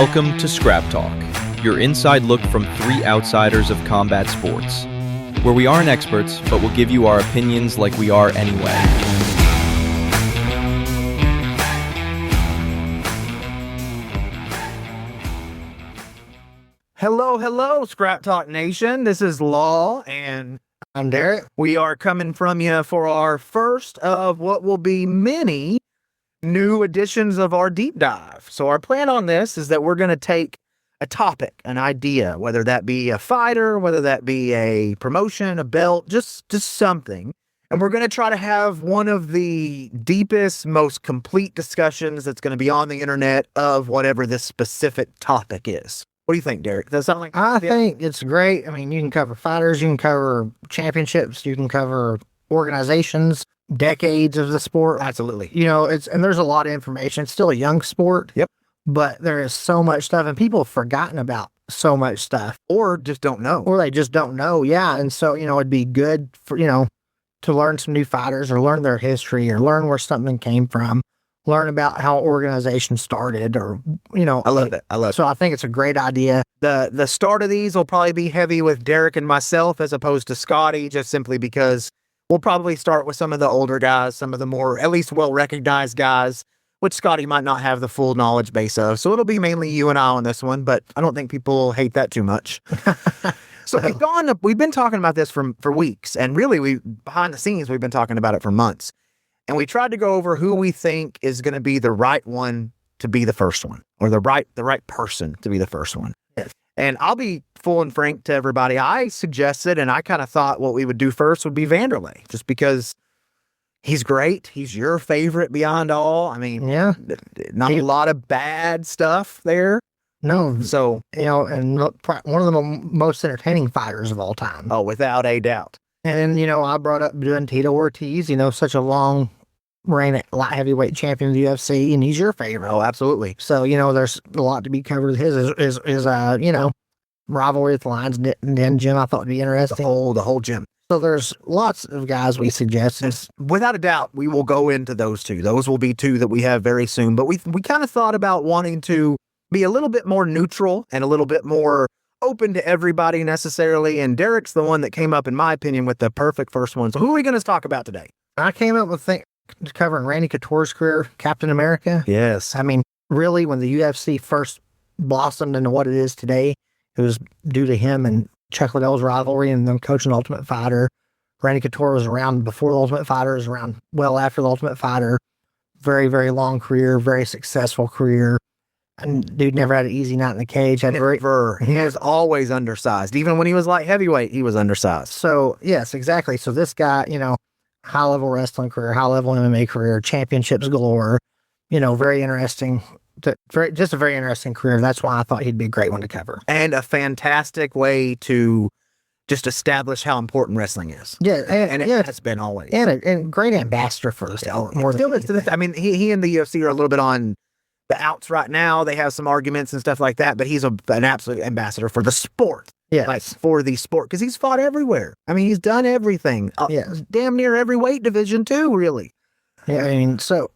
Welcome to Scrap Talk, your inside look from three outsiders of combat sports, where we aren't experts, but we'll give you our opinions like we are anyway. Hello, Scrap Talk Nation. This is Law, and I'm Derek. We are coming from you for our first of what will be many new editions of our deep dive. So our plan on this is that we're going to take a topic, an idea, whether that be a fighter, whether that be a promotion, a belt, just something. And we're going to try to have one of the deepest, most complete discussions that's going to be on the internet of whatever this specific topic is. What do you think, Derek? Does that sound like... I think it's great. I mean, you can cover fighters, you can cover championships, you can cover organizations, decades of the sport. Absolutely. You know, and there's a lot of information. It's still a young sport. Yep. But there is so much stuff, and people have forgotten about so much stuff. Or just don't know. Or they just don't know, yeah. And so, it'd be good for, to learn some new fighters or learn their history or learn where something came from. Learn about how organizations started or, I love that. So I think it's a great idea. The start of these will probably be heavy with Derek and myself as opposed to Scotty, just simply because we'll probably start with some of the older guys, some of the more, at least well-recognized guys, which Scotty might not have the full knowledge base of. So it'll be mainly you and I on this one, but I don't think people hate that too much. So we've been talking about this for weeks, and really behind the scenes, we've been talking about it for months. And we tried to go over who we think is going to be the right one to be the first one, or the right person to be the first one. Yes. And I'll be full and frank to everybody. I suggested, and I kind of thought what we would do first would be Vanderlei, just because he's great. He's your favorite beyond all. I mean, yeah, not a lot of bad stuff there. No. So, and one of the most entertaining fighters of all time. Oh, without a doubt. And, I brought up doing Tito Ortiz, such a long reign at light heavyweight champion of the UFC, and he's your favorite. Oh, absolutely. So, there's a lot to be covered. His is rivalry with the Lions Den gym, I thought would be interesting. The whole gym. So there's lots of guys we suggested. Without a doubt, we will go into those two. Those will be two that we have very soon. But we kind of thought about wanting to be a little bit more neutral and a little bit more open to everybody necessarily. And Derek's the one that came up, in my opinion, with the perfect first one. So who are we going to talk about today? I came up with covering Randy Couture's career, Captain America. Yes. I mean, really, when the UFC first blossomed into what it is today, it was due to him and Chuck Liddell's rivalry and them coaching Ultimate Fighter. Randy Couture was around before the Ultimate Fighter, was around well after the Ultimate Fighter. Very, very long career, very successful career. And dude never had an easy night in the cage. He was always undersized. Even when he was light heavyweight, he was undersized. So, yes, exactly. So this guy, high-level wrestling career, high-level MMA career, championships galore, very interesting. Just a very interesting career. That's why I thought he'd be a great one to cover. And a fantastic way to just establish how important wrestling is. Yeah. And it has been always. And a great ambassador for the sport. I mean, he and the UFC are a little bit on the outs right now. They have some arguments and stuff like that, but he's an absolute ambassador for the sport. Yeah. Like for the sport, because he's fought everywhere. I mean, he's done everything. Damn near every weight division too, really. Yeah, I mean, so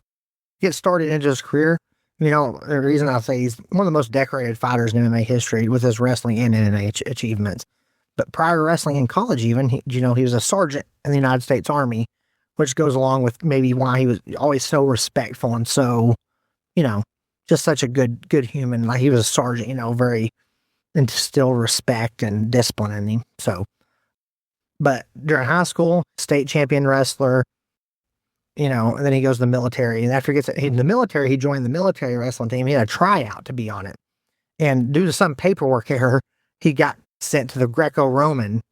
get started into his career. The reason I say he's one of the most decorated fighters in MMA history with his wrestling and MMA achievements. But prior to wrestling in college even, he was a sergeant in the United States Army, which goes along with maybe why he was always so respectful and so, just such a good human. Like he was a sergeant, very instill respect and discipline in him. So, but during high school, state champion wrestler, and then he goes to the military. And after he gets in the military, he joined the military wrestling team. He had a tryout to be on it. And due to some paperwork error, he got sent to the Greco-Roman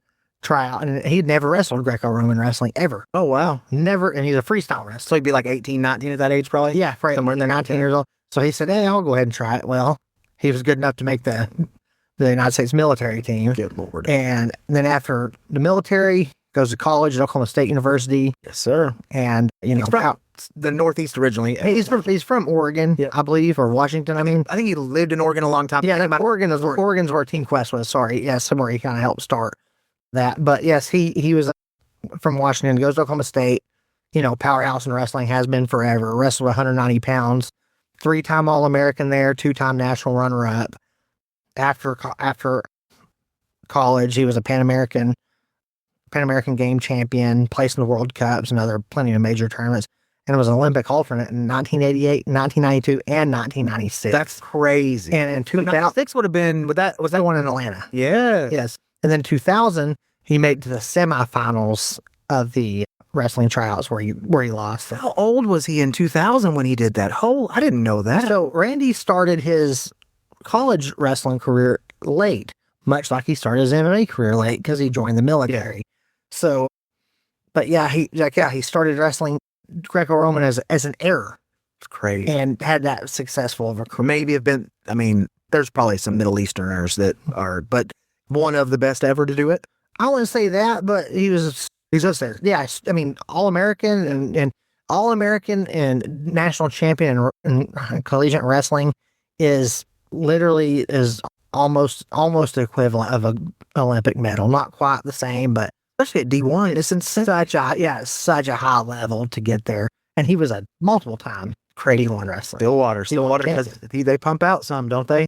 tryout. And he'd never wrestled Greco-Roman wrestling ever. Oh, wow. Never. And he's a freestyle wrestler. So he'd be like 18, 19 at that age, probably? Yeah, right. Somewhere in there, 19 years old. So he said, hey, I'll go ahead and try it. Well, he was good enough to make the United States military team. Good Lord. And then after the military, goes to college at Oklahoma State University. Yes, sir. And, he's from the Northeast originally. He's from Oregon, I believe, or Washington. I think he lived in Oregon a long time. Yeah, Oregon's where Team Quest was. Sorry. Yeah, somewhere he kind of helped start that. But yes, he was from Washington, goes to Oklahoma State, powerhouse in wrestling, has been forever, wrestled 190 pounds, 3-time All-American there, 2-time national runner-up. After college, he was a Pan American game champion, placed in the World Cups and plenty of major tournaments, and was an Olympic alternate in 1988, 1992, and 1996. That's crazy. And in 2006 would have been, was that one in Atlanta. Yeah. Yes. And then 2000, he made it to the semifinals of the wrestling tryouts where he lost. How old was he in 2000 when he did that? I didn't know that. So Randy started his college wrestling career late, much like he started his MMA career late because he joined the military. So, but yeah, he started wrestling Greco-Roman as an error. It's crazy. And had that successful of a career. Maybe have been, I mean, there's probably some Middle Easterners that are, but one of the best ever to do it. I wouldn't say that, but he's up there. Yeah, I mean, All-American and All-American and national champion in collegiate wrestling is almost the equivalent of an Olympic medal. Not quite the same, but Especially at D1, it's insane. such a high level to get there. And he was a multiple-time D1 wrestler. Stillwater, because they pump out some, don't they?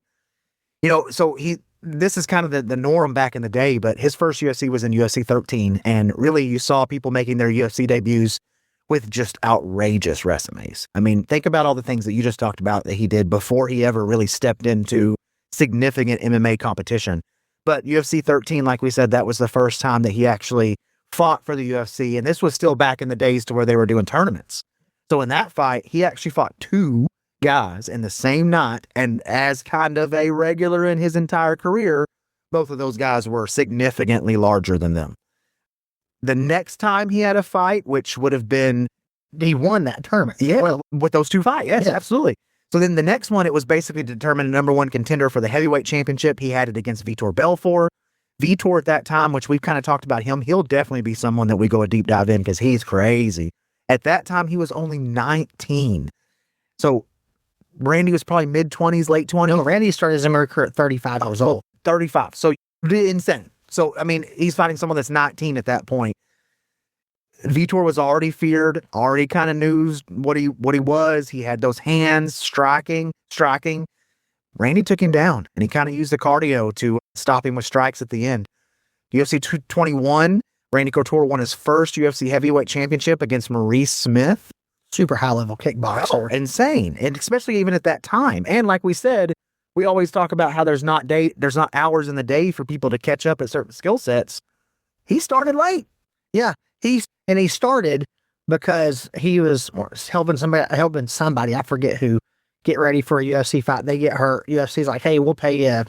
You know, so this is kind of the norm back in the day, but his first UFC was in UFC 13, and really you saw people making their UFC debuts with just outrageous resumes. I mean, think about all the things that you just talked about that he did before he ever really stepped into significant MMA competition. But UFC 13, like we said, that was the first time that he actually fought for the UFC, and this was still back in the days to where they were doing tournaments. So in that fight, he actually fought 2 guys in the same night, and as kind of a regular in his entire career, both of those guys were significantly larger than them. The next time he had a fight, which would have been... He won that tournament. Yeah, well, with those 2 fights. Yes, absolutely. So then the next one, it was basically to determine the #1 contender for the heavyweight championship. He had it against Vitor Belfort. Vitor at that time, which we've kind of talked about him, he'll definitely be someone that we go a deep dive in because he's crazy. At that time, he was only 19. So Randy was probably mid-20s, late 20s. No, Randy started his MMA career at 35 years old. 35. So insane. So, I mean, he's fighting someone that's 19 at that point. Vitor was already feared, already kind of knew what he was. He had those hands striking. Randy took him down, and he kind of used the cardio to stop him with strikes at the end. UFC 221, Randy Couture won his first UFC heavyweight championship against Maurice Smith. Super high-level kickboxer. Insane, and especially even at that time. And like we said, we always talk about how there's not hours in the day for people to catch up at certain skill sets. He started late. Yeah, he started because he was helping somebody, I forget who, get ready for a UFC fight. They get hurt. UFC's like, hey, we'll pay you,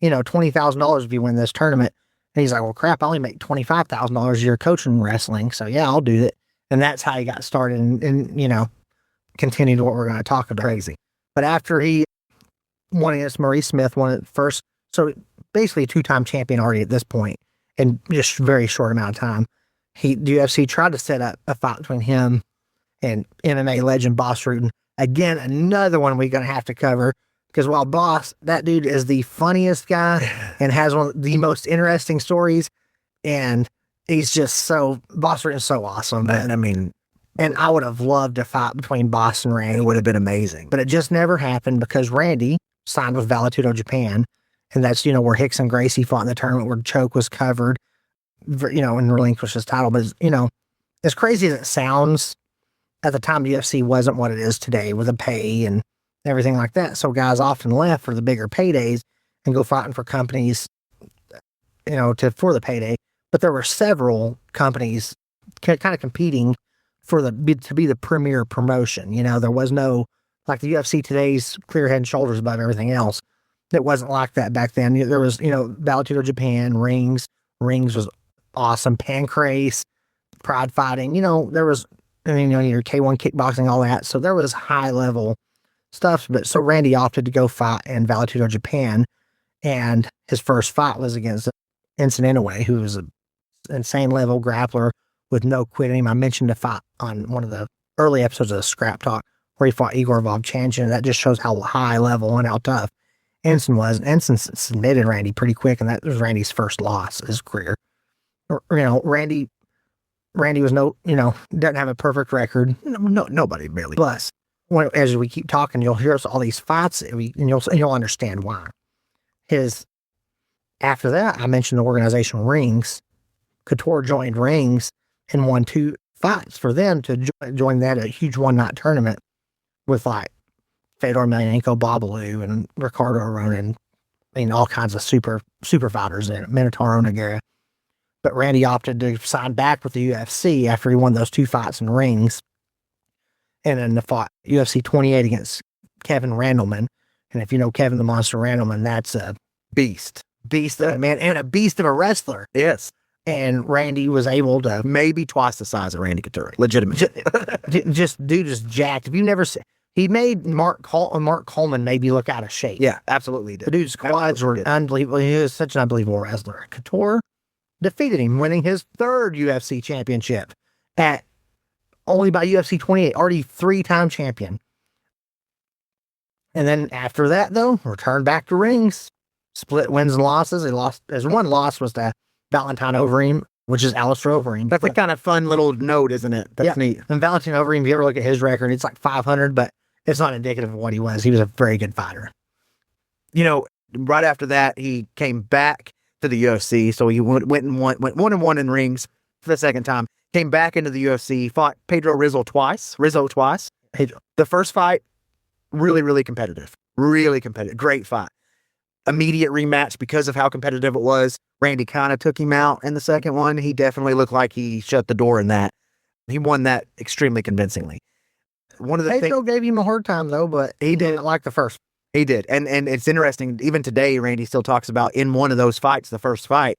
$20,000 if you win this tournament. And he's like, well, crap, I only make $25,000 a year coaching wrestling. So yeah, I'll do it. And that's how he got started and continued what we're going to talk about. Crazy. But after he won against Maurice Smith, won it first, so basically a 2-time champion already at this point in just a very short amount of time. The UFC tried to set up a fight between him and MMA legend Boss Rutan. Again, another one we're going to have to cover because while Boss, that dude is the funniest guy and has one of the most interesting stories, and he's just Boss Rutan's so awesome. And I mean, and I would have loved a fight between Boss and Randy. It would have been amazing. But it just never happened because Randy signed with Vale-Tudo Japan, and that's, where Rickson Gracie fought in the tournament where Choke was covered. And relinquish his title. But, as crazy as it sounds, at the time, the UFC wasn't what it is today with the pay and everything like that. So guys often left for the bigger paydays and go fighting for companies, for the payday. But there were several companies kind of competing to be the premier promotion. There was no, like the UFC today's clear head and shoulders above everything else. It wasn't like that back then. There was, Vale-Tudo Japan, Rings was awesome, Pancrase, Pride Fighting, there was, your K1 kickboxing, all that. So there was high level stuff. But so Randy opted to go fight in Vale-Tudo Japan, and his first fight was against Enson Inoue, who was an insane level grappler with no quitting. I mentioned a fight on one of the early episodes of Scrap Talk where he fought Igor Vovchanchin. That just shows how high level and how tough Enson was. Enson submitted Randy pretty quick, and that was Randy's first loss of his career. Randy was doesn't have a perfect record. No, nobody barely. But as we keep talking, you'll hear us all these fights, and you'll understand why. After that, I mentioned the organization Rings. Couture joined Rings and won 2 fights for them to join that a huge one-night tournament with like Fedor Emelianenko, Babalu, and Ricardo Ronin. I mean, all kinds of super fighters in it, Minotauro Nogueira. But Randy opted to sign back with the UFC after he won those 2 fights in Rings. And then fought UFC 28 against Kevin Randleman. And if you know Kevin the Monster Randleman, that's a Beast. man, and a beast of a wrestler. Yes. And Randy was able to Maybe twice the size of Randy Couture. Legitimate. just jacked. If you've never seen, he made Mark Coleman maybe look out of shape. Yeah, absolutely The did. dude's quads were unbelievable. He was such an unbelievable wrestler. Couture defeated him, winning his 3rd UFC championship only by UFC 28, already 3-time champion. And then after that, though, returned back to Rings. Split wins and losses. His one loss was to Valentine Overeem, which is Alistair Overeem. That's a kind of fun little note, isn't it? That's neat. And Valentine Overeem, if you ever look at his record, it's like 500, but it's not indicative of what he was. He was a very good fighter. Right after that, he came back to the UFC. So he went 1-1 in Rings for the second time. Came back into the UFC, fought Rizzo twice. The first fight, really, really competitive. Really competitive. Great fight. Immediate rematch because of how competitive it was. Randy kind of took him out in the second one. He definitely looked like he shut the door in that. He won that extremely convincingly. One of the Pedro gave him a hard time, though, but he didn't like the first. He did. And it's interesting, even today, Randy still talks about in one of those fights, the first fight,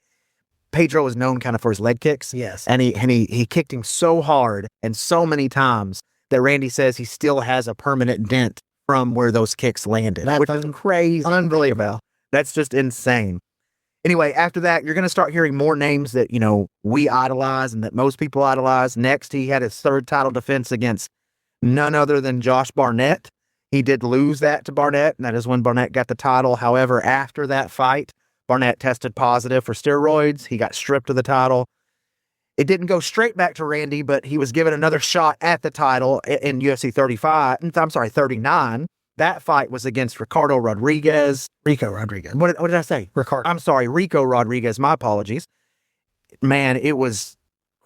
Pedro was known kind of for his leg kicks. Yes. And he kicked him so hard and so many times that Randy says he still has a permanent dent from where those kicks landed. That's which is crazy. Unbelievable. That's just insane. Anyway, after that, you're going to start hearing more names that, we idolize and that most people idolize. Next, he had his 3rd title defense against none other than Josh Barnett. He did lose that to Barnett, and that is when Barnett got the title. However, after that fight, Barnett tested positive for steroids. He got stripped of the title. It didn't go straight back to Randy, but he was given another shot at the title in UFC 39. That fight was against Rico Rodriguez. What did I say? Ricardo. I'm sorry, Rico Rodriguez. My apologies. Man, it was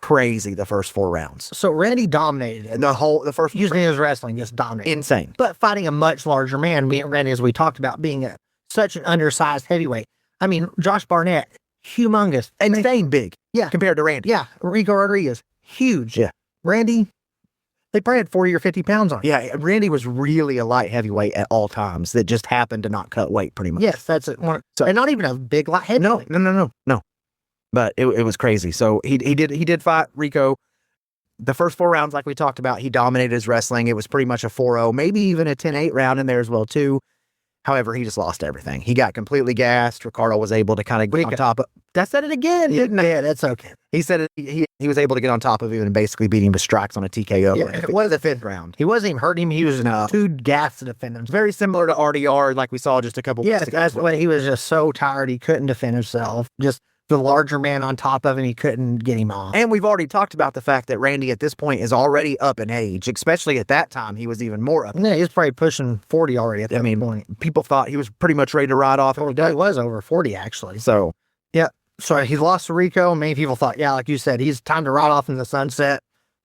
crazy the first 4 rounds. So Randy dominated it. The first Using his wrestling, just dominated. insane. But fighting a much larger man, Randy, as we talked about, being such an undersized heavyweight. I mean, Josh Barnett, humongous. Insane big. Yeah. Compared to Randy. Yeah. Rico Rodriguez, huge. Yeah. Randy, they probably had 40 or 50 pounds on him. Yeah, Randy was really a light heavyweight at all times that just happened to not cut weight pretty much. Yes, that's it. And not even a big light heavyweight. No. But it was crazy. So he did fight Rico. The first 4 rounds, like we talked about, he dominated his wrestling. It was pretty much a 4-0, maybe even a 10-8 round in there as well, too. However, he just lost everything. He got completely gassed. Ricardo was able to kind of get on top of... I said it again, didn't I? Yeah, that's okay. He said he was able to get on top of him and basically beat him with strikes on a TKO. Yeah, it was the 5th round. He wasn't even hurting him. He was too gassed to defend himself. Very similar to RDR, like we saw just a couple Yeah, weeks ago. that's what he was just so tired he couldn't defend himself. Just the larger man on top of him, he couldn't get him off. And we've already talked about the fact that Randy at this point is already up in age, especially at that time. He was even more up. Yeah, he's probably pushing 40 already at that point. People thought he was pretty much ready to ride off. Well, he was over 40, actually. So, yeah. So he lost to Rico. Many people thought, yeah, like you said, he's time to ride off in the sunset,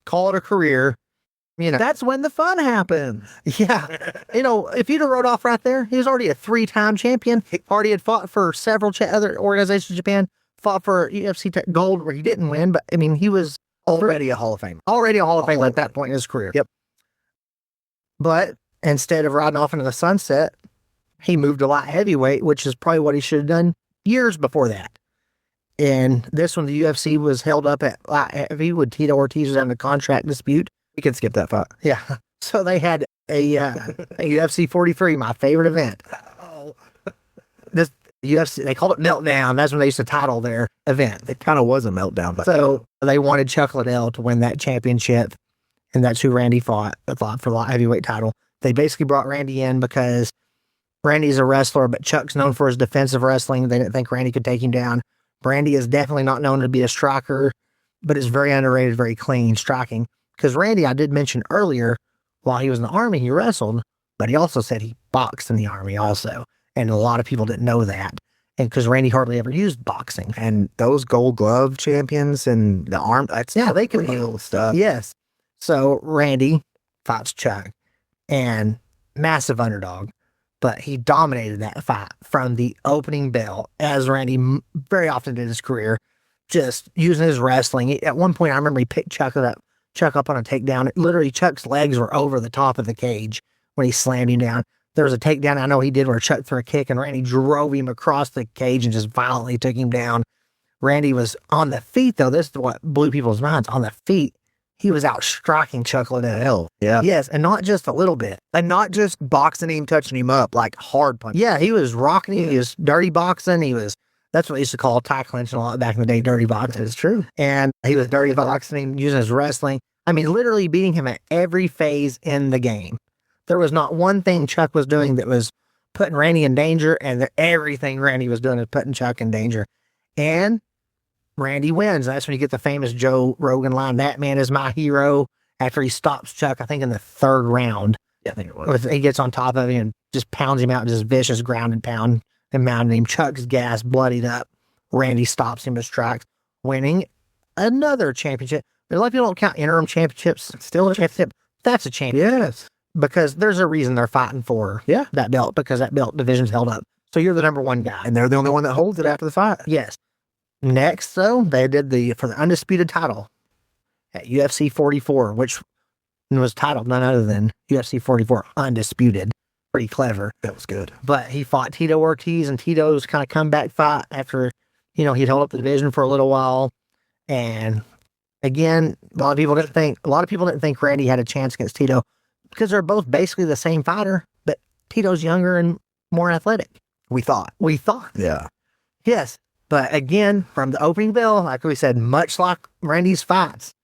call it a career. That's when the fun happens. Yeah. If you'd have rode off right there, he was already a 3-time champion. He already had fought for several other organizations in Japan, fought for UFC gold where he didn't win, but he was Already a Hall of Famer. Already a Hall of Famer at that point in his career. Yep. But instead of riding off into the sunset, he moved to light heavyweight, which is probably what he should have done years before that. And this one, the UFC was held up at light heavy with Tito Ortiz was under contract dispute. We can skip that fight. Yeah. So they had a UFC 43, my favorite event. This UFC, they called it Meltdown. That's when they used to title their event. It kind of was a meltdown. But So they wanted Chuck Liddell to win that championship, and that's who Randy fought for the light heavyweight title. They basically brought Randy in because Randy's a wrestler, but Chuck's known for his defensive wrestling. They didn't think Randy could take him down. Randy is definitely not known to be a striker, but is very underrated, very clean striking. Because Randy, I did mention earlier, while he was in the Army, he wrestled, but he also said he boxed in the Army also. And a lot of people didn't know that. And because Randy hardly ever used boxing. And those Gold Glove champions and the arm, they can handle stuff. Yes. So Randy fights Chuck, and massive underdog, but he dominated that fight from the opening bell, as Randy very often did in his career, just using his wrestling. At one point, I remember he picked Chuck up on a takedown. Literally, Chuck's legs were over the top of the cage when he slammed him down. There was a takedown I know he did where Chuck threw a kick and Randy drove him across the cage and just violently took him down. Randy was on the feet, though. This is what blew people's minds. On the feet, he was out striking Chuck Liddell. Yeah. Yes, and not just a little bit. And not just boxing him, touching him up, like hard punch. Yeah, he was rocking him. He was dirty boxing. That's what they used to call tie clinching a lot back in the day, dirty boxing. It's true. And he was dirty boxing him, using his wrestling. I mean, literally beating him at every phase in the game. There was not one thing Chuck was doing that was putting Randy in danger, and everything Randy was doing is putting Chuck in danger. And Randy wins. That's when you get the famous Joe Rogan line, "That man is my hero," after he stops Chuck, I think in the third round. Yeah, I think it was. He gets on top of him and just pounds him out, just vicious ground and pound and mounting him. Chuck's gassed, bloodied up. Randy stops him in his tracks, winning another championship. A lot of people don't count interim championships. Still a championship. That's a championship. Yes. Because there's a reason they're fighting for that belt, because that belt division's held up. So you're the number one guy. And they're the only one that holds it after the fight. Yes. Next, though, they did for the undisputed title at UFC 44, which was titled none other than UFC 44 Undisputed. Pretty clever. That was good. But he fought Tito Ortiz, and Tito's kind of comeback fight after, he'd held up the division for a little while. And again, a lot of people didn't think Randy had a chance against Tito, because they're both basically the same fighter, but Tito's younger and more athletic. We thought. Yeah. Yes. But again, from the opening bell, like we said, much like Randy's fights,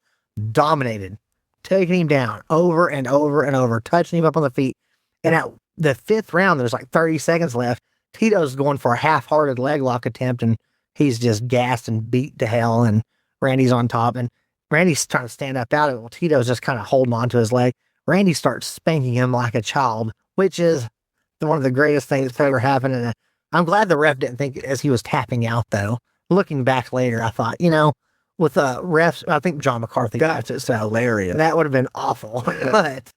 dominated, taking him down over and over and over, touching him up on the feet. And at the fifth round, there's like 30 seconds left. Tito's going for a half-hearted leg lock attempt, and he's just gassed and beat to hell, and Randy's on top, and Randy's trying to stand up out of it. Well, Tito's just kind of holding on to his leg. Randy starts spanking him like a child, which is one of the greatest things that's ever happened. And I'm glad the ref didn't think as he was tapping out, though. Looking back later, I thought, with refs, I think John McCarthy got it, so hilarious. That would have been awful. But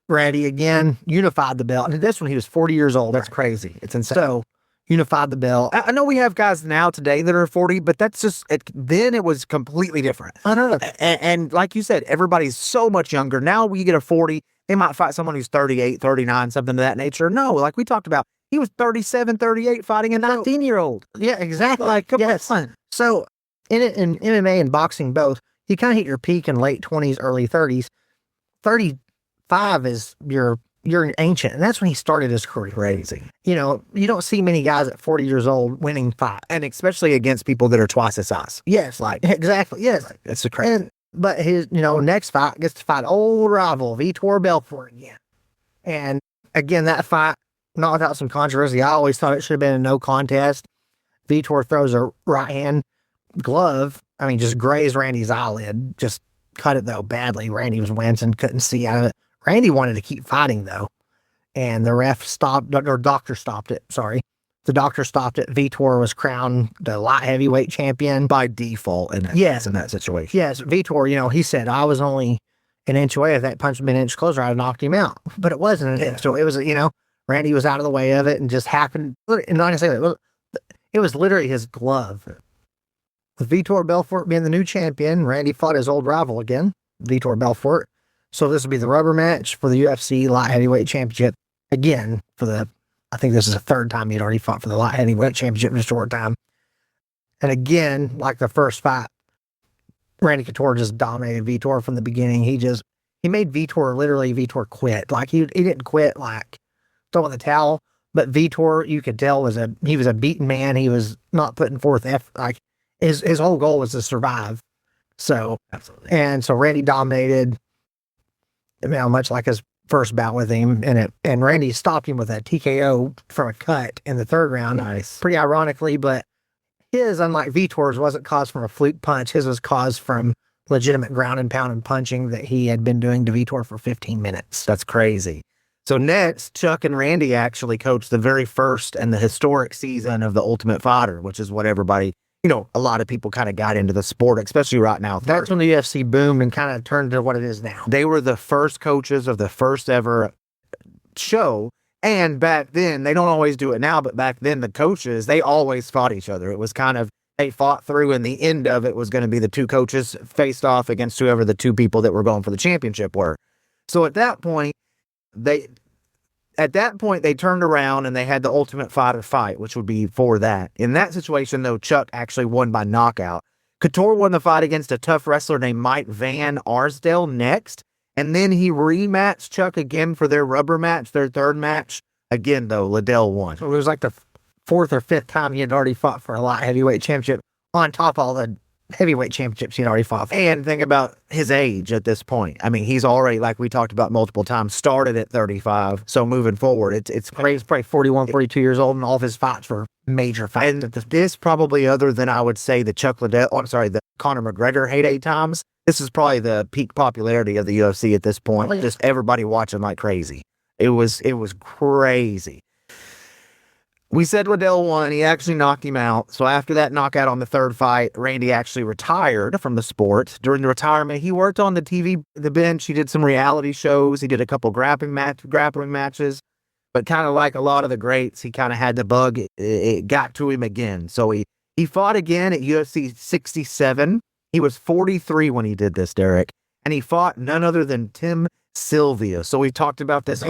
Randy, again, unified the belt. And this one, he was 40 years old. That's crazy. It's insane. So, unified the belt. I know we have guys now today that are 40, but that's just, then it was completely different. I don't know. And like you said, everybody's so much younger. Now we get a 40, they might fight someone who's 38, 39, something of that nature. No, like we talked about, he was 37, 38 fighting a 19-year-old. Yeah, exactly. Like, come yes. on. So, in MMA and boxing both, you kind of hit your peak in late 20s, early 30s. 35 is you're ancient, and that's when he started his career. Crazy. You don't see many guys at 40 years old winning fights. And especially against people that are twice his size. Yes, exactly, yes. That's crazy. But his, next fight gets to fight old rival Vitor Belfort again. And again, that fight, not without some controversy. I always thought it should have been a no contest. Vitor throws a right hand glove. Just grazed Randy's eyelid. Just cut it, though, badly. Randy was wincing, couldn't see out of it. Randy wanted to keep fighting, though. And the ref stopped, or doctor stopped it, sorry. The doctor stopped it. Vitor was crowned the light heavyweight champion. By default in that situation. Yes, Vitor, he said, I was only an inch away. If that punch had been an inch closer, I'd have knocked him out. But it wasn't an inch. So it was, Randy was out of the way of it and just happened. And like I say, it was literally his glove. With Vitor Belfort being the new champion, Randy fought his old rival again, Vitor Belfort. So this will be the rubber match for the UFC light heavyweight championship. Again, I think this is the third time he'd already fought for the light heavyweight championship in a short time. And again, like the first fight, Randy Couture just dominated Vitor from the beginning. He made Vitor quit. Like he didn't quit like throwing the towel, but Vitor, you could tell he was a beaten man. He was not putting forth effort. Like his whole goal was to survive. So, absolutely. And so Randy dominated, much like his first bout with him, and Randy stopped him with a TKO from a cut in the third round. Nice. Pretty ironically, but his, unlike Vitor's, wasn't caused from a fluke punch. His was caused from legitimate ground and pound and punching that he had been doing to Vitor for 15 minutes. That's crazy. So next, Chuck and Randy actually coached the very first and the historic season of The Ultimate Fighter, which is what everybody, a lot of people kind of got into the sport, especially right now. That's when the UFC boomed and kind of turned to what it is now. They were the first coaches of the first ever show. And back then, they don't always do it now, but back then the coaches, they always fought each other. It was kind of, they fought through, and the end of it was going to be the two coaches faced off against whoever the two people that were going for the championship were. So at that point, they turned around and they had the Ultimate Fighter fight, which would be for that. In that situation, though, Chuck actually won by knockout. Couture won the fight against a tough wrestler named Mike Van Arsdale next, and then he rematched Chuck again for their rubber match, their third match. Again, though, Liddell won. So it was like the fourth or fifth time he had already fought for a light heavyweight championship, on top of all the heavyweight championships he'd already fought for. And think about his age at this point. I mean, he's already, like we talked about multiple times, started at 35. So moving forward, it's crazy. He's probably 41, 42 years old, and all of his fights were major fights. And this probably, other than I would say the the Conor McGregor heyday times, this is probably the peak popularity of the UFC at this point. Oh, yeah. Just everybody watching like crazy. It was crazy. We said Liddell won. He actually knocked him out. So after that knockout on the third fight, Randy actually retired from the sport. During the retirement, he worked on the bench. He did some reality shows. He did a couple grappling matches. But kind of like a lot of the greats, he kind of had the bug. It got to him again. So he fought again at UFC 67. He was 43 when he did this, Derek. And he fought none other than Tim Sylvia. So we talked about this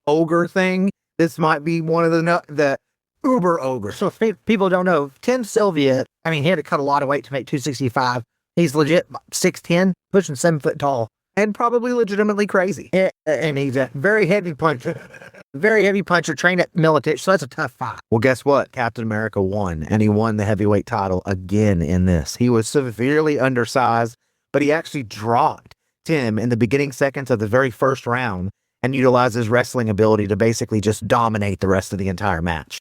ogre thing. This might be one of the uber ogre. So if people don't know, Tim Sylvia, he had to cut a lot of weight to make 265. He's legit 6'10", pushing 7 foot tall. And probably legitimately crazy. And he's a very heavy puncher. Very heavy puncher, trained at military, so that's a tough fight. Well, guess what? Captain America won, and he won the heavyweight title again in this. He was severely undersized, but he actually dropped Tim in the beginning seconds of the very first round and utilized his wrestling ability to basically just dominate the rest of the entire match.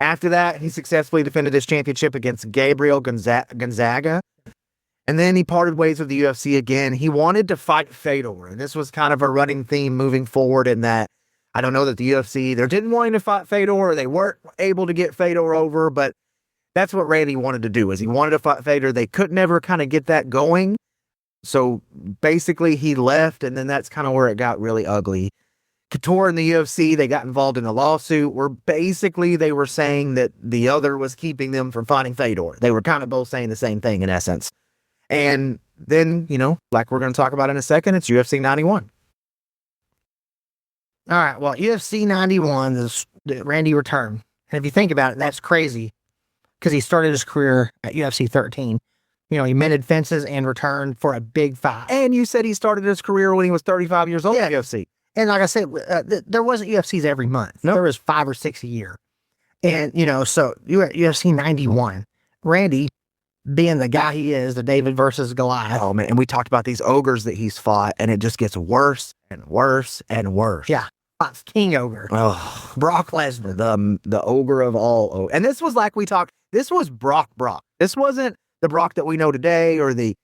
After that, he successfully defended his championship against Gabriel Gonzaga. And then he parted ways with the UFC again. He wanted to fight Fedor. And this was kind of a running theme moving forward in that I don't know that the UFC either didn't want him to fight Fedor or they weren't able to get Fedor over. But that's what Randy wanted to do, is he wanted to fight Fedor. They could never kind of get that going. So basically he left, and then that's kind of where it got really ugly. Couture and the UFC, they got involved in a lawsuit where basically they were saying that the other was keeping them from fighting Fedor. They were kind of both saying the same thing in essence. And then, like we're going to talk about in a second, it's UFC 91. All right, well, UFC 91, Randy returned. And if you think about it, that's crazy, because he started his career at UFC 13. He mended fences and returned for a big fight. And you said he started his career when he was 35 years old at UFC. And like I said, there wasn't UFCs every month. Nope. There was 5 or 6 a year. And, so you were at UFC 91. Randy, being the guy he is, the David versus Goliath. Oh, man. And we talked about these ogres that he's fought, and it just gets worse and worse and worse. Yeah. Fights King Ogre. Oh, Brock Lesnar. The ogre of all. And this was like we talked, this was Brock. This wasn't the Brock that we know today, or the,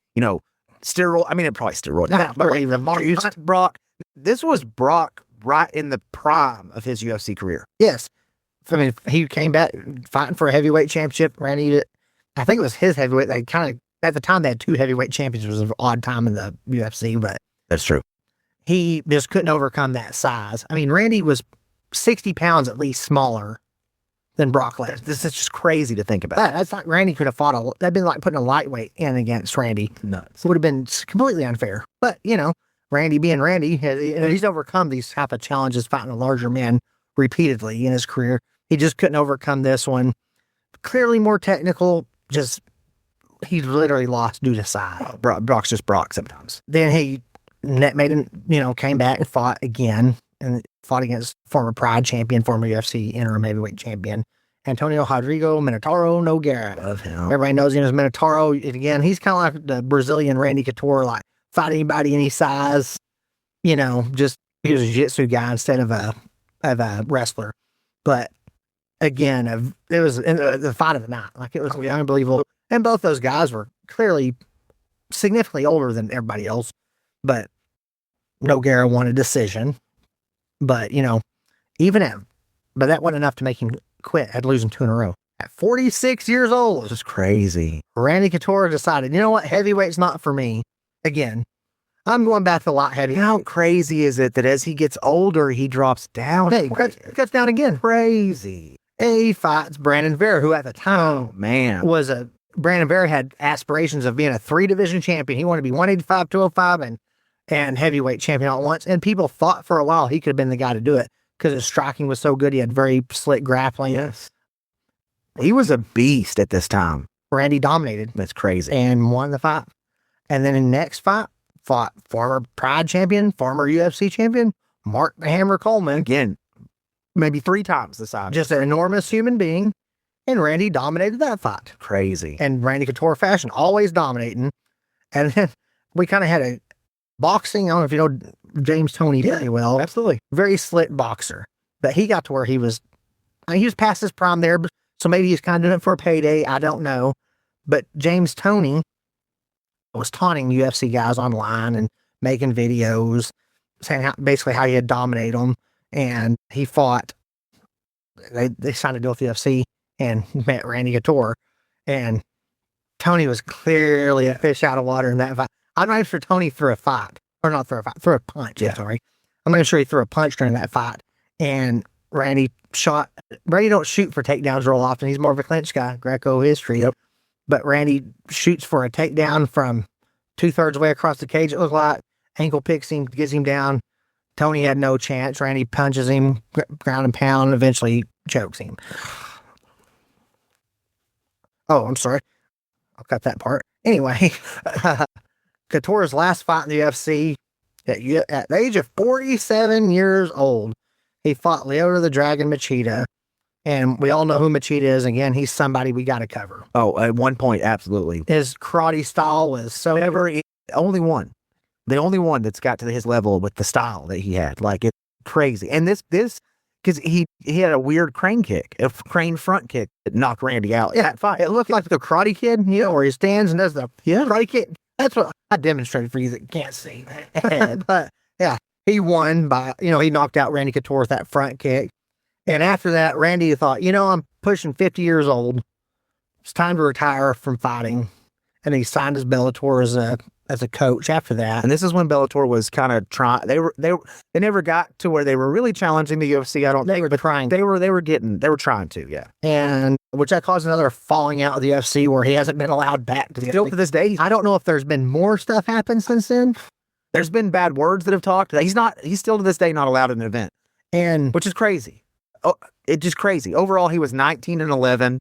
steroid. It probably steroid. Or even Mark Brock. This was Brock right in the prime of his UFC career. Yes. He came back fighting for a heavyweight championship. Randy, I think it was his heavyweight. They kind of, at the time, they had 2 heavyweight champions. It was an odd time in the UFC, but That's true. he just couldn't overcome that size. Randy was 60 pounds at least smaller than Brock Lesnar. This is just crazy to think about. That's like Randy could have fought that'd been like putting a lightweight in against Randy. Nuts. It would have been completely unfair. But, Randy being Randy, he's overcome these type of challenges fighting a larger man repeatedly in his career. He just couldn't overcome this one. Clearly more technical, he literally lost due to size. Brock's just Brock sometimes. Then he came back and fought again, and fought against former Pride champion, former UFC interim heavyweight champion, Antonio Rodrigo Minotauro Nogueira. Love him. Everybody knows him as Minotauro. Again, he's kind of like the Brazilian Randy Couture, like fight anybody any size. Just he was a jiu-jitsu guy instead of a wrestler. But again, it was the fight of the night. Like, it was unbelievable. And both those guys were clearly significantly older than everybody else, but Nogueira won a decision. But, but that wasn't enough to make him quit. Had to lose him 2 in a row. At 46 years old, This is crazy. Randy Couture decided, you know what, heavyweight's not for me. Again, I'm going back to light heavy. How crazy is it that as he gets older, he drops down? Hey, cuts down again. Crazy. And he fights Brandon Vera, who at the time Man. Brandon Vera had aspirations of being a 3-division champion. He wanted to be 185, 205, and heavyweight champion all at once. And people thought for a while he could have been the guy to do it because his striking was so good. He had very slick grappling. Yes. He was a beast at this time. Randy dominated That's crazy. and won the fight. And then in the next fight, fought former Pride champion, former UFC champion, Mark the Hammer Coleman. Again, maybe 3 times the size. Just an enormous human being. And Randy dominated that fight. Crazy. And Randy Couture fashion, always dominating. And then we kind of had a boxing. I don't know if you know James Toney very well. Absolutely. Very slick boxer. But he got to where he was past his prime there. So maybe he's kind of doing it for a payday. I don't know. But James Toney was taunting UFC guys online and making videos saying basically how he had dominated them. And he fought. They signed a deal with the UFC and met Randy Couture. And Tony was clearly a fish out of water in that fight. I'm not even sure Tony threw a fight. Or not threw a fight, threw a punch. Yeah. I'm sorry. I'm not sure he threw a punch during that fight. And Randy shot. Randy don't shoot for takedowns real often. He's more of a clinch guy, Greco history. Yep. But Randy shoots for a takedown from 2/3 way across the cage. It looked like ankle picks him, gets him down. Tony had no chance. Randy punches him, ground and pound, eventually chokes him. Oh, I'm sorry. I'll cut that part. Anyway, Couture's last fight in the UFC, at the age of 47 years old, he fought Lyoto the Dragon Machida. And we all know who Machida is. Again, he's somebody we got to cover. Oh, at one point, absolutely. His karate style was so... The only one that's got to his level with the style that he had. Like, it's crazy. And this, because he had a weird crane kick, a crane front kick that knocked Randy out. Yeah, fight. It looked like the Karate Kid, where he stands and does the Karate Kid. That's what I demonstrated for you that can't see. But yeah, he won by, he knocked out Randy Couture with that front kick. And after that, Randy thought, I'm pushing 50 years old. It's time to retire from fighting. And he signed his Bellator as a coach after that. And this is when Bellator was kind of trying. They never got to where they were really challenging the UFC. They were trying. They were trying to, yeah. And which that caused another falling out of the UFC where he hasn't been allowed back to the Still UFC. to this day, I don't know if there's been more stuff happen since then. there's been bad words that have talked. He's still to this day not allowed in an event, And which is crazy. Oh, it's just crazy. Overall, he was 19-11.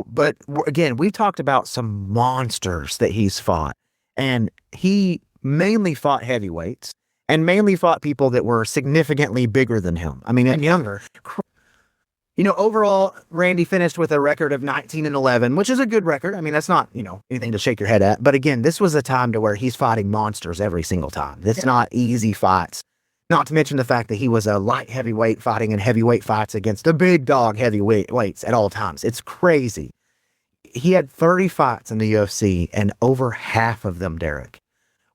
But again, we've talked about some monsters that he's fought. And he mainly fought heavyweights and mainly fought people that were significantly bigger than him. I mean, and younger. Overall, Randy finished with a record of 19-11, which is a good record. I mean, that's not, anything to shake your head at. But again, this was a time to where he's fighting monsters every single time. It's not easy fights. Not to mention the fact that he was a light heavyweight fighting in heavyweight fights against the big dog heavyweights at all times. It's crazy. He had 30 fights in the UFC, and over half of them, Derek,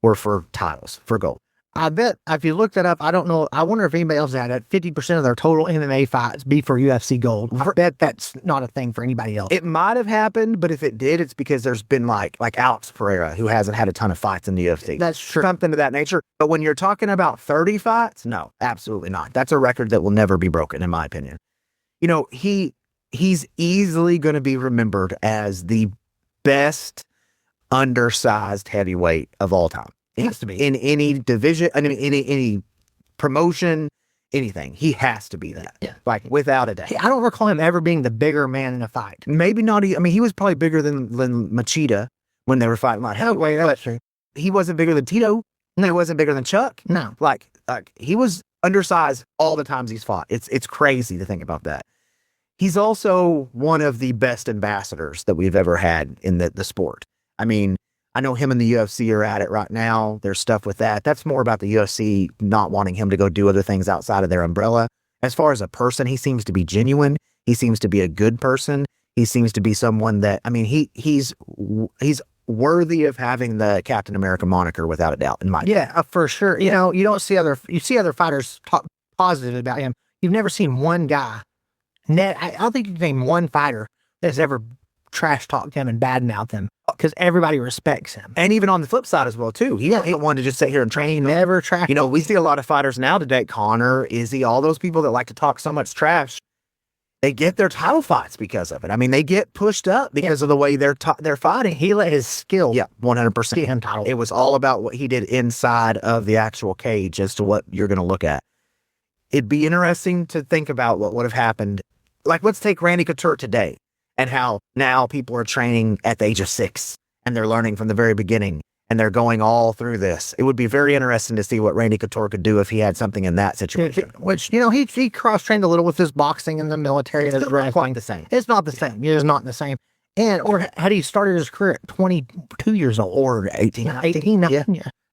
were for titles, for gold. I bet if you look that up, I don't know. I wonder if anybody else had it. 50% of their total MMA fights be for UFC gold. I bet that's not a thing for anybody else. It might have happened, but if it did, it's because there's been like Alex Pereira, who hasn't had a ton of fights in the UFC. That's true. Something to that nature. But when you're talking about 30 fights, no, absolutely not. That's a record that will never be broken, in my opinion. He's easily going to be remembered as the best undersized heavyweight of all time. It has to be. In any division, any promotion, anything. He has to be that. Yeah. Like, without a doubt. I don't recall him ever being the bigger man in a fight. Maybe not. He was probably bigger than Machida when they were fighting. Like, hell, wait, That's true. he wasn't bigger than Tito. No, he wasn't bigger than Chuck. No. Like he was undersized all the times he's fought. It's crazy to think about that. He's also one of the best ambassadors that we've ever had in the sport. I mean, I know him and the UFC are at it right now. There's stuff with that. That's more about the UFC not wanting him to go do other things outside of their umbrella. As far as a person, he seems to be genuine. He seems to be a good person. He seems to be someone that, he's worthy of having the Captain America moniker without a doubt, in my opinion. Yeah, for sure. You know, you see other fighters talk positive about him. You've never seen one guy. I don't think you can name one fighter that's ever trash talked him and badmouthed him because everybody respects him. And even on the flip side as well, too. He ain't one to just sit here and train. Never trash. You know, we see a lot of fighters now today, Connor, Izzy, all those people that like to talk so much trash. They get their title fights because of it. I mean, they get pushed up because of the way they're fighting. He let his skill. Yeah, 100%. Get him title. It was all about what he did inside of the actual cage as to what you're going to look at. It'd be interesting to think about what would have happened. Like, let's take Randy Couture today and how now people are training at the age of 6 and they're learning from the very beginning and they're going all through this. It would be very interesting to see what Randy Couture could do if he had something in that situation. Which, you know, he cross-trained a little with his boxing in the military. It's not quite the same. It's not the same. It is not the same. Or had he started his career at 22 years old? Or 18. 18, Yeah.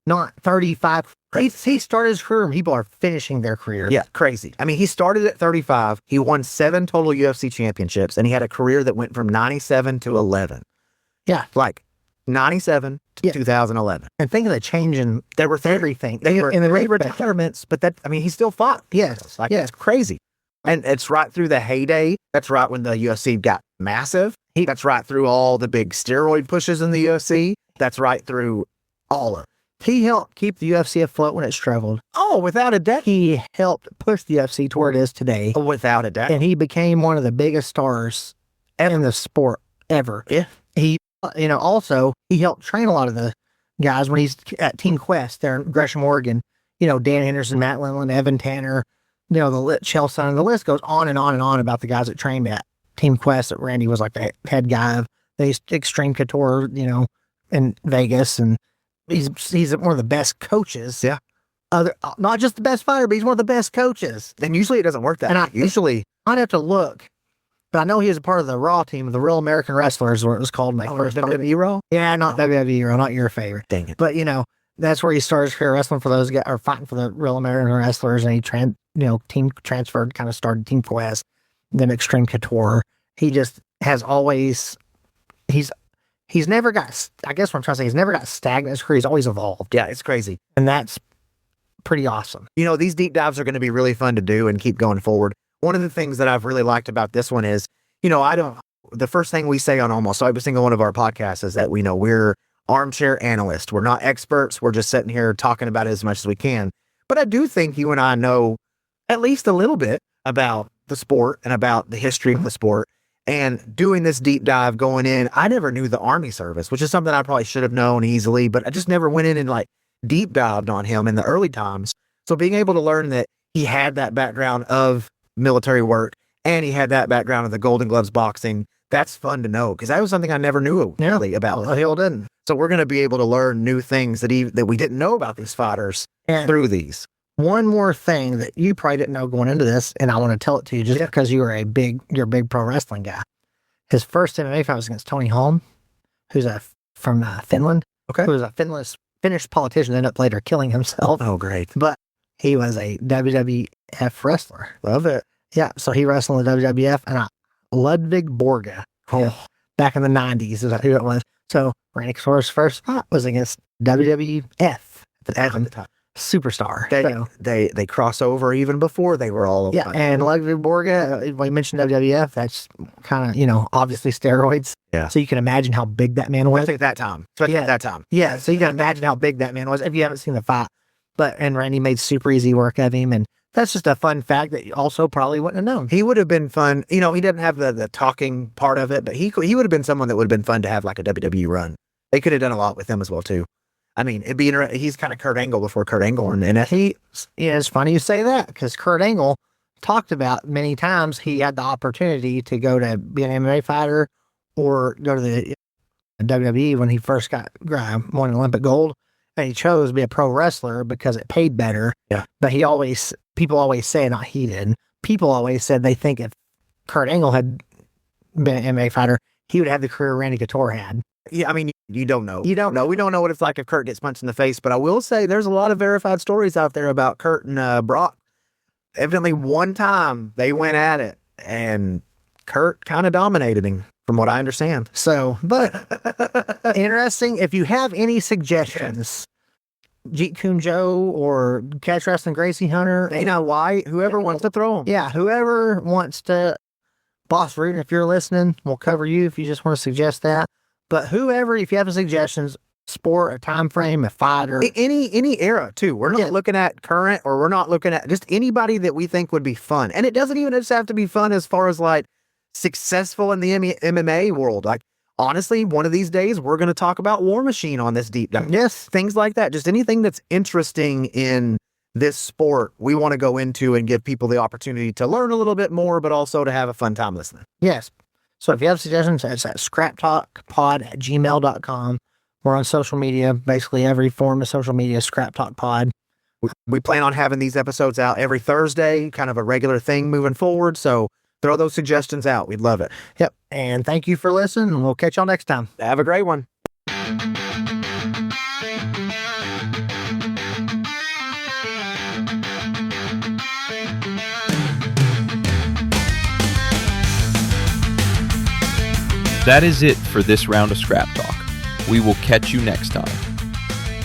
Not 35. He started his career and people are finishing their career. Yeah, crazy. I mean, he started at 35. He won 7 total UFC championships, and he had a career that went from 97 to 11. Yeah. Like 97 to 2011. And think of the change in There were everything. They were in the retirements, but that, I mean, he still fought. Yes. Like, yes. it's crazy. And it's right through the heyday. That's right when the UFC got massive. That's right through all the big steroid pushes in the UFC. That's right through all of it. He helped keep the UFC afloat when it struggled. Oh, without a doubt. He helped push the UFC to where it is today. Oh, without a doubt. And he became one of the biggest stars in the sport ever. Yeah. He, you know, also, he helped train a lot of the guys when he's at Team Quest there in Gresham, Oregon. You know, Dan Henderson, Matt Lindland, Evan Tanner, you know, Chelson, the list goes on and on and on about the guys that trained at Team Quest that Randy was like the head guy of the Extreme Couture, you know, in Vegas. And he's one of the best coaches. Yeah. Not just the best fighter, but he's one of the best coaches. And usually it doesn't work that way. Usually I'd have to look, but I know he was a part of the Raw team, the Real American Wrestlers, where it was called. First WWE Raw? Yeah, not WWE Raw, not your favorite. Dang it. But, you know, that's where he started his career wrestling for those guys, or fighting for the Real American Wrestlers, and he team transferred, kind of started Team Quest, then Extreme Couture. He just has always, he's never got, I guess what I'm trying to say, he's never got stagnant in his career. He's always evolved. Yeah, it's crazy. And that's pretty awesome. You know, these deep dives are going to be really fun to do and keep going forward. One of the things that I've really liked about this one is, you know, the first thing we say on almost every single one of our podcasts is that we know we're armchair analysts. We're not experts. We're just sitting here talking about it as much as we can. But I do think you and I know at least a little bit about the sport and about the history of the sport. And doing this deep dive going in, I never knew the Army service, which is something I probably should have known easily, but I just never went in and like deep dived on him in the early times. So being able to learn that he had that background of military work and he had that background of the Golden Gloves boxing, that's fun to know because that was something I never knew really about. Well, he didn't. So we're going to be able to learn new things that we didn't know about these fighters through these. One more thing that you probably didn't know going into this, and I want to tell it to you just because you're a big pro wrestling guy. His first MMA fight was against Tony Holm, who's from Finland. Okay. Who was a Finnish politician, ended up later killing himself. Oh, great. But he was a WWF wrestler. Love it. Yeah, so he wrestled in the WWF, and Ludwig Borga. Oh. Back in the 90s is who it was. So Randy Couture's first fight was against WWF at the time. Superstar. They cross over even before they were all and Ludwig Borga, we mentioned WWF, that's kind of, you know, obviously steroids. Yeah. So you can imagine how big that man was. At that time. At that time. Yeah, so you can imagine how big that man was if you haven't seen the fight. And Randy made super easy work of him, and that's just a fun fact that you also probably wouldn't have known. He would have been fun. You know, he didn't have the talking part of it, but he would have been someone that would have been fun to have like a WWE run. They could have done a lot with him as well too. I mean, it'd be interesting. He's kind of Kurt Angle before Kurt Angle, and it's funny you say that because Kurt Angle talked about many times he had the opportunity to go to be an MMA fighter or go to the WWE when he first won Olympic gold, and he chose to be a pro wrestler because it paid better. Yeah, but people always say, not he did. People always said they think if Kurt Angle had been an MMA fighter, he would have the career Randy Couture had. Yeah, I mean, you don't know. You don't know. We don't know what it's like if Kurt gets punched in the face, but I will say there's a lot of verified stories out there about Kurt and Brock. Evidently, one time they went at it, and Kurt kind of dominated him. from what I understand. So, but interesting. If you have any suggestions, Jeet Kune Joe or Catch Wrestling Gracie Hunter, Dana White, whoever wants to throw them. yeah, whoever wants to, Boss Rude, if you're listening, we'll cover you if you just want to suggest that. But whoever, if you have suggestions, sport, a time frame, a fighter, Any era too. We're not looking at current, or we're not looking at just anybody that we think would be fun. And it doesn't even just have to be fun as far as like successful in the MMA world. Like honestly, one of these days we're going to talk about War Machine on this deep dive. yes, Things like that. Just anything that's interesting in this sport, we want to go into and give people the opportunity to learn a little bit more, but also to have a fun time listening. yes. So if you have suggestions, it's at scraptalkpod@gmail.com. We're on social media, basically every form of social media, Scrap Talk Pod. We plan on having these episodes out every Thursday, kind of a regular thing moving forward. So throw those suggestions out. We'd love it. Yep. And thank you for listening. We'll catch y'all next time. Have a great one. That is it for this round of Scrap Talk. We will catch you next time.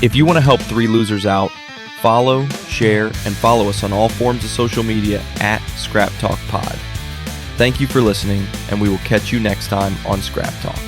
If you want to help Three Losers out, follow, share, and follow us on all forms of social media at Scrap Talk Pod. Thank you for listening, and we will catch you next time on Scrap Talk.